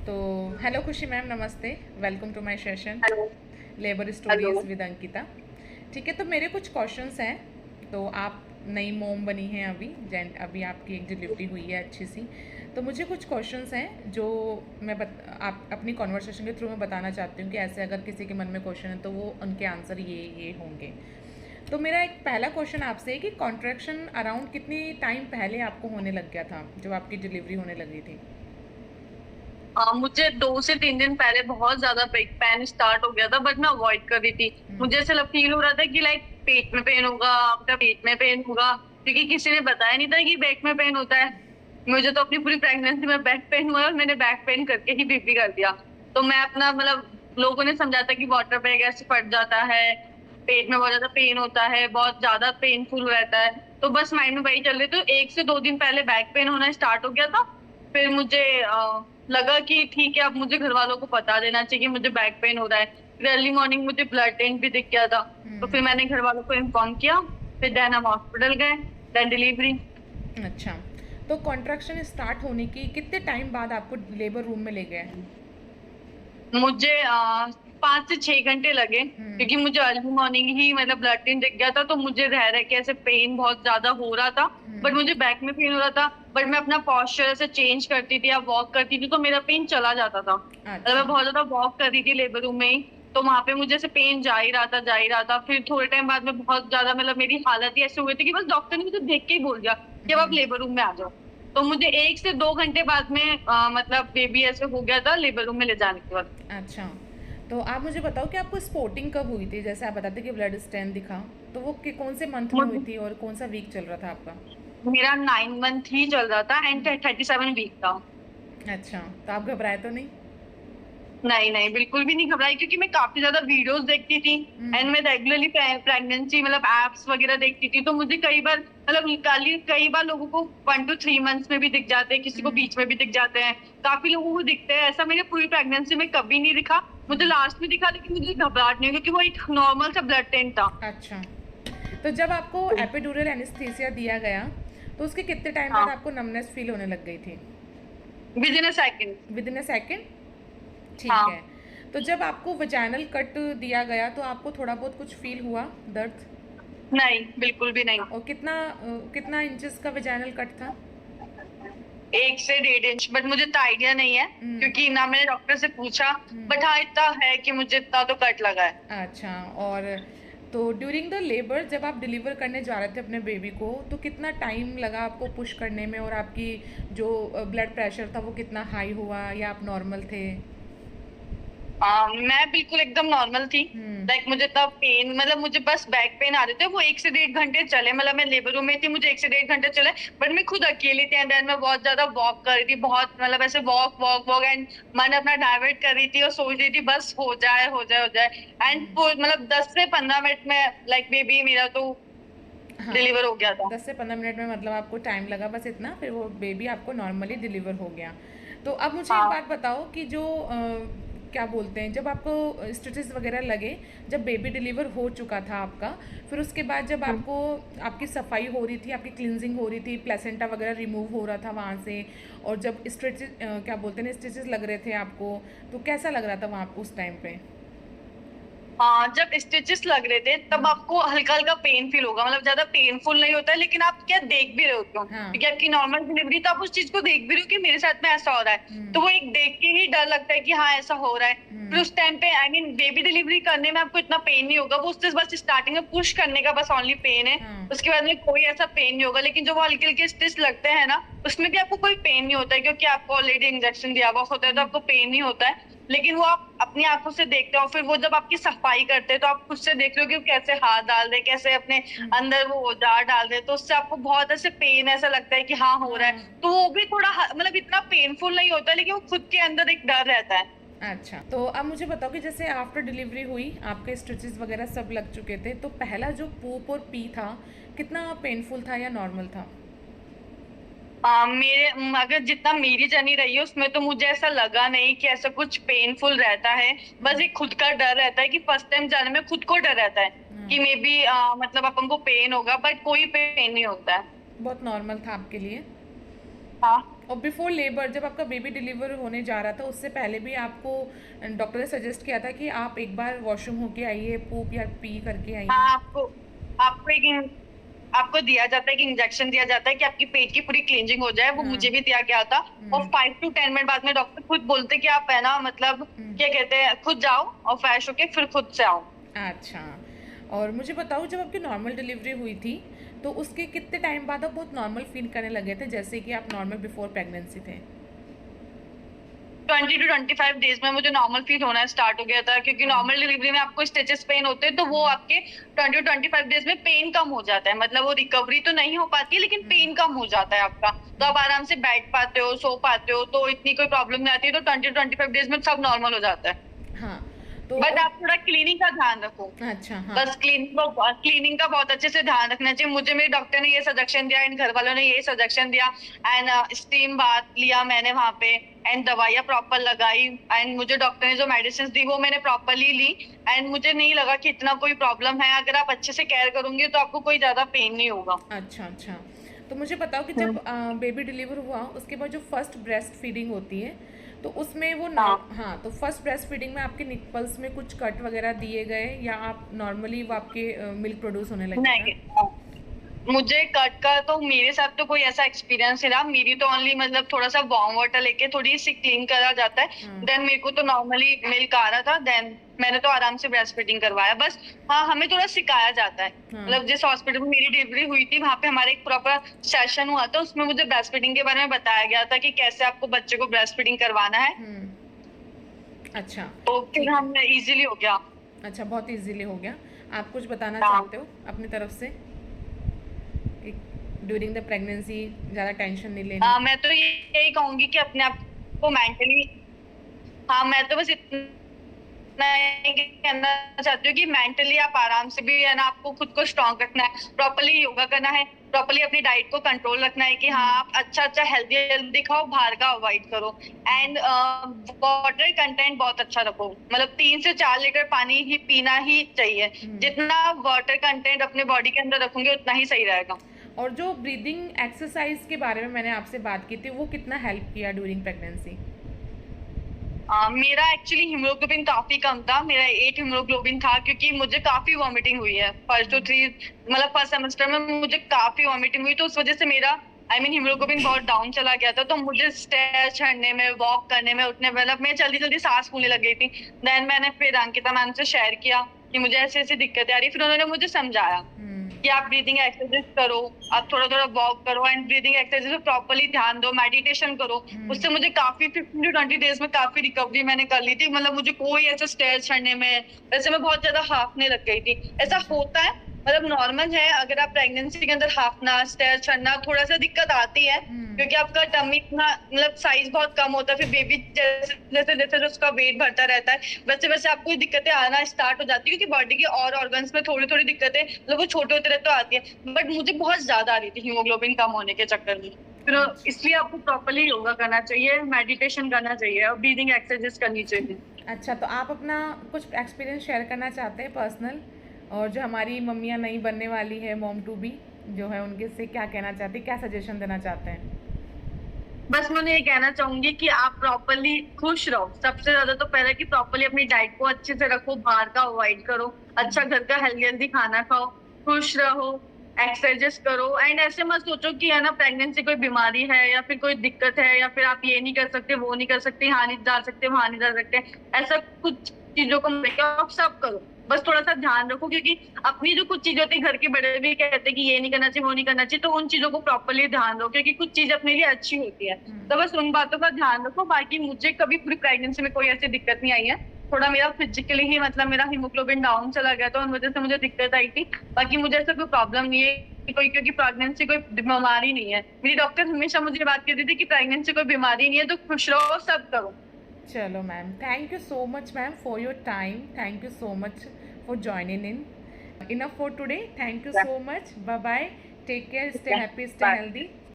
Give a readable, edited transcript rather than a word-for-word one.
तो hello Khushi ma'am, नमस्ते। Welcome to my session hello. Labour hello. Stories with Ankita. ठीक है, तो मेरे कुछ क्वेश्चंस हैं। तो आप नई मोम बनी हैं अभी आपकी एक डिलीवरी हुई है अच्छी सी। तो मुझे कुछ क्वेश्चंस हैं जो आप अपनी कॉन्वर्सेशन के थ्रू मैं बताना चाहती हूँ कि ऐसे अगर किसी के मन में क्वेश्चन है तो वो उनके आंसर ये होंगे। तो मेरा एक पहला क्वेश्चन आपसे है कि कॉन्ट्रैक्शन अराउंड कितनी टाइम पहले आपको होने लग गया था जब आपकी डिलीवरी होने लगी थी? मुझे 2 से 3 दिन पहले बहुत ज्यादा पेन स्टार्ट हो गया था, बट मैं अवॉइड कर रही थी। मुझे हम्म। ऐसा फील हो रहा था कि लाइक पेट में पेन होगा, आपका पेट में पेन होगा, क्योंकि किसी ने बताया नहीं था कि बैक में पेन होता है। मुझे तो अपनी पूरी प्रेगनेंसी में बैक पेन हुआ है और मैंने बैक पेन करके ही बेबी कर दिया। तो मैं अपना मतलब लोगों ने समझा था कि वाटर बैग ऐसे फट जाता है, पेट में बहुत ज्यादा पेन होता है, बहुत ज्यादा पेनफुल रहता है। तो बस माइंड में वही चल रही थी। 1 से 2 दिन पहले बैक पेन होना स्टार्ट हो गया था। फिर मुझे लगा कि ठीक है, अब मुझे घर वालों को बता देना चाहिए कि मुझे बैक पेन हो रहा है। फिर अर्ली मॉर्निंग मुझे ब्लड टेंट भी दिख गया था। तो फिर मैंने घर वालों को इन्फॉर्म किया। फिर देन हम हॉस्पिटल गए, देन डिलीवरी। अच्छा, तो कॉन्ट्रैक्शन स्टार्ट होने की कितने टाइम बाद आपको लेबर रूम में ले गए? मुझे 5 से 6 घंटे लगे, क्योंकि मुझे अर्ली मॉर्निंग ही मतलब ब्लड टेंट दिख गया था। तो मुझे रह रह के ऐसे पेन बहुत ज्यादा हो रहा था, बट मुझे बैक में पेन हो रहा था। बट मैं अपना पोस्चर ऐसे चेंज करती थी या वॉक करती थी तो मेरा पेन चला जाता था। मतलब अच्छा। मैं बहुत ज्यादा वॉक कर रही थी लेबर रूम में ही, तो वहां पे मुझे ऐसे पेन जा ही रहा था। फिर थोड़े टाइम बाद में बहुत ज्यादा मतलब मेरी हालत ही ऐसी हुई थी कि बस डॉक्टर ने मुझे देख के ही बोल दिया कि अब आप लेबर रूम में आ जाओ। तो मुझे 1 से 2 घंटे बाद में मतलब बेबी ऐसे हो गया था लेबर रूम में ले जाने के बाद। अच्छा, तो आप मुझे बताओ कि आपको स्पॉटिंग कब हुई थी? जैसे आप बताते कि ब्लड स्टैन दिखा, तो वो कौन से मंथ में हुई मुझे थी और कौन सा वीक चल रहा था आपका? मेरा 9 मंथ ही चल रहा था एंड 37 वीक था। अच्छा, तो आप घबराए तो नहीं? नहीं नहीं, बिल्कुल भी नहीं घबराई, क्योंकि मैं काफी ज्यादा वीडियोस देखती थी एंड मैं रेगुलरली प्रेगनेंसी मतलब एप्स वगैरह देखती थी। तो मुझे कई बार मतलब कई बार लोगों को 1 to 3 मंथ्स में भी दिख जाते हैं, किसी को बीच में भी दिख जाते हैं, काफी लोगों को दिखते हैं। ऐसा मेरे पूरी प्रेगनेंसी में कभी नहीं दिखा। मुझे लास्ट में दिखा, लेकिन मुझे घबराहट नहीं हुई क्योंकि वो एक नॉर्मल सा ब्लड टेंट था। अच्छा, तो जब आपको एपिड्यूरल एनेस्थीसिया दिया गया तो उसके कितने टाइम बाद हाँ, आपको नमनेस फील होने लग गई थी? With in a second. With in a second? ठीक है। हाँ। तो जब आपको वजाइनल कट दिया गया तो आपको थोड़ा बहुत कुछ फील हुआ, दर्द? नहीं, बिल्कुल भी नहीं। और कितना इंचेस का वजाइनल कट था? 1 से 1.5 इंच, बट मुझे इतना आइडिया नहीं है क्योंकि ना मैंने डॉक्टर से पूछा। बट हाँ, इतना है कि मुझे इतना तो कट लगा है। अच्छा। और तो ड्यूरिंग द लेबर जब आप डिलीवर करने जा रहे थे अपने बेबी को, तो कितना टाइम लगा आपको पुश करने में, और आपकी जो ब्लड प्रेशर था वो कितना हाई हुआ या आप नॉर्मल थे? मैं बिल्कुल एकदम नॉर्मल थी। लाइक मुझे इतना पेन मतलब मुझे बस बैक पेन आ रहे थे, वो 1 से 1.5 घंटे चले। मतलब मैं लेबर रूम में थी, मुझे 1 से 1.5 घंटे चले। बट मैं खुद अकेली थी एंड देन मैं बहुत ज्यादा वॉक कर रही थी, बहुत मतलब ऐसे वॉक वॉक वॉक एंड मन अपना डाइवर्ट कर रही थी और सोच रही थी बस हो जाए हो जाए हो जाए। एंड मतलब 10 से 15 मिनट में लाइक बेबी मेरा तो हाँ, डिलीवर हो गया था। 10 से 15 मिनट में मतलब आपको टाइम लगा बस इतना, फिर वो बेबी आपको नॉर्मली डिलीवर हो गया। तो अब मुझे एक हाँ। बात बताओ कि जो क्या बोलते हैं, जब आपको स्टिचेस वगैरह लगे, जब बेबी डिलीवर हो चुका था आपका, फिर उसके बाद जब आपको आपकी सफाई हो रही थी, आपकी क्लिनजिंग हो रही थी, प्लेसेंटा वगैरह रिमूव हो रहा था वहाँ से, और जब स्टिचेस क्या बोलते हैं स्टिचेस लग रहे थे आपको, तो कैसा लग रहा था वहाँ उस टाइम पे? हाँ, जब स्टिचेस लग रहे थे तब आपको हल्का हल्का पेन फील होगा, मतलब ज्यादा पेनफुल नहीं होता है, लेकिन आप क्या देख भी रहे होते हो हाँ। क्योंकि आपकी नॉर्मल डिलीवरी, तो आप उस चीज को देख भी रहे हो कि मेरे साथ में ऐसा हो रहा है। तो वो एक देख के ही डर लगता है कि हाँ ऐसा हो रहा है। फिर उस टाइम पे आई मीन बेबी डिलीवरी करने में आपको इतना पेन नहीं होगा, वो उससे बस स्टार्टिंग में पुश करने का बस ओनली पेन है। हाँ। उसके बाद में कोई ऐसा पेन नहीं होगा। लेकिन जो वो हल्के हल्के स्टिच लगते हैं ना, उसमें भी आपको कोई पेन नहीं होता है, क्योंकि आपको ऑलरेडी इंजेक्शन दिया हुआ होता है, तो आपको पेन नहीं होता है। लेकिन वो आप अपनी आंखों से देखते हो, फिर वो जब आपकी सफाई करते हैं तो आप खुद से देख रहे हो कि वो कैसे हाथ डाल रहे, कैसे अपने अंदर वो औजार डाल रहे, तो उससे आपको बहुत ऐसे पेन ऐसा लगता है कि हाँ हो रहा है। हाँ। तो वो भी थोड़ा मतलब इतना पेनफुल नहीं होता, लेकिन वो खुद के अंदर एक डर रहता है। अच्छा, तो अब मुझे बताओ कि जैसे आफ्टर डिलीवरी हुई, आपके स्टिचेस वगैरह सब लग चुके थे, तो पहला जो पूप और पी था, कितना पेनफुल था या नॉर्मल था? मेरे अगर जितना मेरी जर्नी रही है उसमें तो मुझे ऐसा लगा नहीं कि ऐसा कुछ पेनफुल रहता है। बस एक खुद का डर रहता है कि फर्स्ट टाइम जाने में खुद को डर रहता है कि मे बी मतलब अपन को पेन होगा, बट कोई पेन नहीं होता है। बहुत नॉर्मल था आपके लिए? हाँ। और बिफोर लेबर जब आपका बेबी डिलीवर होने जा रहा था उससे पहले भी आपको डॉक्टर ने सजेस्ट किया था कि आप एक बार वॉशरूम होके आइए, पूप या पी करके आइए? हाँ, आपको आपको एक आपको दिया जाता है कि इंजेक्शन दिया जाता है कि आपकी पेट की पूरी क्लींजिंग हो जाए, वो हाँ। मुझे भी दिया गया था। और 5 to 10 मिनट बाद में डॉक्टर खुद बोलते कि आप है ना, मतलब क्या कहते हैं, खुद जाओ और फ्रेश होके फिर खुद से आओ। अच्छा, और मुझे बताओ जब आपकी नॉर्मल डिलीवरी हुई थी तो उसके कितने टाइम बाद आप बहुत नॉर्मल फील करने लगे थे, जैसे कि आप नॉर्मल बिफोर प्रेगनेंसी थे? 20 to 25 डेज में मुझे नॉर्मल फील होना स्टार्ट हो गया था, क्योंकि नॉर्मल डिलीवरी में आपको स्टिचेस पेन होते हैं, तो वो आपके 20 to 25 डेज में पेन कम हो जाता है। मतलब वो रिकवरी तो नहीं हो पाती है, लेकिन पेन कम हो जाता है आपका, तो आप आराम से बैठ पाते हो, सो पाते हो, तो इतनी कोई प्रॉब्लम नहीं आती है। तो 20 to 25 डेज में सब नॉर्मल हो जाता है। हाँ, तो बट आप थोड़ा क्लीनिंग का ध्यान रखो। अच्छा, हाँ। बस क्लीनिंग का बहुत अच्छे से ध्यान रखना चाहिए। मुझे मेरे डॉक्टर ने ये सजेशन दिया, एंड घर वालों ने ये सजेशन दिया, एंड स्टीम बाथ लिया मैंने वहां पे, एंड दवाइयाँ प्रॉपर लगाई, एंड मुझे डॉक्टर ने जो मेडिसिन दी वो मैंने प्रॉपरली ली, एंड मुझे नहीं लगा कि इतना कोई प्रॉब्लम है। अगर आप अच्छे से केयर करोगे तो आपको कोई ज्यादा पेन नहीं होगा। अच्छा, अच्छा। तो मुझे बताओ कि जब बेबी डिलीवर हुआ उसके बाद जो फर्स्ट ब्रेस्ट फीडिंग होती है तो उसमें वो हाँ, तो फर्स्ट ब्रेस्ट फीडिंग में आपके निपल्स में कुछ कट वगैरह दिए गए या आप नॉर्मली वो आपके मिल्क प्रोड्यूस होने लगे नहीं, था? मुझे कट का तो मेरे साथ तो कोई ऐसा एक्सपीरियंस नहीं रहा। मेरी तो ओनली मतलब थोड़ा सा वार्म वाटर लेके थोड़ी सी क्लीन करा जाता है, देन मेरे को तो नॉर्मली मिल्क आ रहा था, देन मैंने तो आराम से ब्रेस्ट फीडिंग करवाया। बस हाँ, हमें थोड़ा सिखाया जाता है। मतलब जिस हॉस्पिटल में मेरी डिलीवरी हुई थी वहां पे हमारे एक प्रॉपर सेशन हुआ था, उसमें मुझे ब्रेस्ट फीडिंग के बारे में बताया गया था कि कैसे आपको बच्चे को ब्रेस्ट फीडिंग करवाना है। अच्छा, तो फिर हम इजीली हो गया। अच्छा, बहुत इजीली हो गया। आप कुछ बताना हाँ। चाहते हो अपनी तरफ से ड्यूरिंग द प्रेगनेंसी ज़्यादा टेंशन नहीं लेनी? मैं तो यही कहूंगी कि अपने आप को मेंटली, हाँ, मैं तो बस इतना ही कहना चाहती हूँ कि मेंटली आप आराम से भी है ना, आपको खुद को स्ट्रांग रखना है, प्रॉपर्ली योगा करना है, प्रॉपर्ली अपनी डाइट को कंट्रोल रखना है कि हाँ, आप अच्छा हेल्दी हेल्दी खाओ, बाहर का अवॉइड करो, एंड वाटर कंटेंट बहुत अच्छा रखो। मतलब 3 से 4 लीटर पानी ही पीना ही चाहिए। जितना वाटर कंटेंट अपने बॉडी के अंदर रखोगे उतना ही सही रहेगा। और जो ब्रीदिंग एक्सरसाइज के बारे में मैंने आपसे बात की थी वो कितना हेल्प किया ड्यूरिंग प्रेगनेंसी? मेरा एक्चुअली हीमोग्लोबिन काफी कम था, मेरा 8 हीमोग्लोबिन था, क्योंकि मुझे काफी वॉमिटिंग हुई है फर्स्ट टू 3, मतलब फर्स्ट सेमेस्टर में मुझे काफी वॉमिटिंग हुई, तो उस वजह से मेरा हीमोग्लोबिन बहुत डाउन चला गया था। तो मुझे स्टेयर चढ़ने में, वॉक करने में, उठने में, मतलब मैं जल्दी जल्दी सांस फूलने लग गई थी। देन मैंने फिर अंकिता मैम से शेयर किया कि मुझे ऐसी ऐसी दिक्कतें आ रही, फिर उन्होंने मुझे समझाया कि आप ब्रीदिंग एक्सरसाइज करो, आप थोड़ा थोड़ा वॉक करो, एंड ब्रीदिंग एक्सरसाइज पे प्रॉपर्ली ध्यान दो, मेडिटेशन करो। उससे मुझे काफी 15 to 20 डेज में काफी रिकवरी मैंने कर ली थी। मतलब मुझे कोई ऐसा स्टेयर चढ़ने में, वैसे मैं बहुत ज्यादा हाफने लग गई थी। ऐसा होता है, मतलब नॉर्मल है, अगर आप प्रेगनेंसी के अंदर हाफना, स्टेयर चढ़ना, थोड़ा सा दिक्कत आती है, क्योंकि आपका टमी इतना, मतलब साइज बहुत कम होता है। फिर बेबी जैसे जैसे जैसे उसका वेट बढ़ता रहता है, वैसे वैसे आपको दिक्कतें आना स्टार्ट हो जाती है, क्योंकि बॉडी के और ऑर्गन्स में थोड़ी थोड़ी दिक्कतें, मतलब वो छोटे होते रहते तो आती है। बट मुझे बहुत ज्यादा आ रही थी हीमोग्लोबिन कम होने के चक्कर में। फिर इसलिए आपको प्रॉपर्ली योगा करना चाहिए, मेडिटेशन करना चाहिए, और ब्रीदिंग एक्सरसाइज करनी चाहिए। अच्छा, तो आप अपना कुछ एक्सपीरियंस शेयर करना चाहते हैं पर्सनल, और जो हमारी मम्मियाँ नई बनने वाली है, मॉम टू बी जो है, उनके से क्या कहना चाहते हैं, क्या सजेशन देना चाहते हैं? बस मैं ये कहना चाहूंगी कि आप प्रॉपर्ली खुश रहो। सबसे ज्यादा तो पहले कि प्रॉपर्ली अपनी डाइट को अच्छे से रखो, बाहर का अवॉइड करो, अच्छा घर का हेल्दी हेल्दी खाना खाओ, खुश रहो, एक्सरसाइज करो, एंड ऐसे मत सोचो कि है ना प्रेगनेंसी कोई बीमारी है या फिर कोई दिक्कत है, या फिर आप ये नहीं कर सकते, वो नहीं कर सकते, यहाँ नहीं जा सकते, वहां नहीं जा सकते। ऐसा कुछ चीजों को आप सब करो, बस थोड़ा सा ध्यान रखो, क्योंकि अपनी जो कुछ चीजें होती है, घर के बड़े भी कहते हैं कि ये नहीं करना चाहिए, वो नहीं करना चाहिए, तो उन चीजों को प्रॉपर्ली ध्यान दो, क्योंकि कुछ चीज अपने लिए अच्छी होती है। तो बस उन बातों का ध्यान रखो। बाकी मुझे कभी पूरी प्रेगनेंसी में कोई ऐसी दिक्कत नहीं आई है। थोड़ा मेरा फिजिकली ही, मतलब मेरा हीमोग्लोबिन डाउन चला गया था, उन वजह से मुझे दिक्कत आई थी। बाकी मुझे ऐसा कोई प्रॉब्लम नहीं है कोई, क्योंकि प्रेगनेंसी कोई बीमारी नहीं है। मेरी डॉक्टर हमेशा मुझे बात कहती थी कि प्रेगनेंसी कोई बीमारी नहीं है, तो खुश रहो, सब करो। चलो ma'am, thank you so much ma'am for your time, thank you so much for joining in. Enough for today. Thank you so much. Bye bye. Take care. Stay happy. Stay healthy.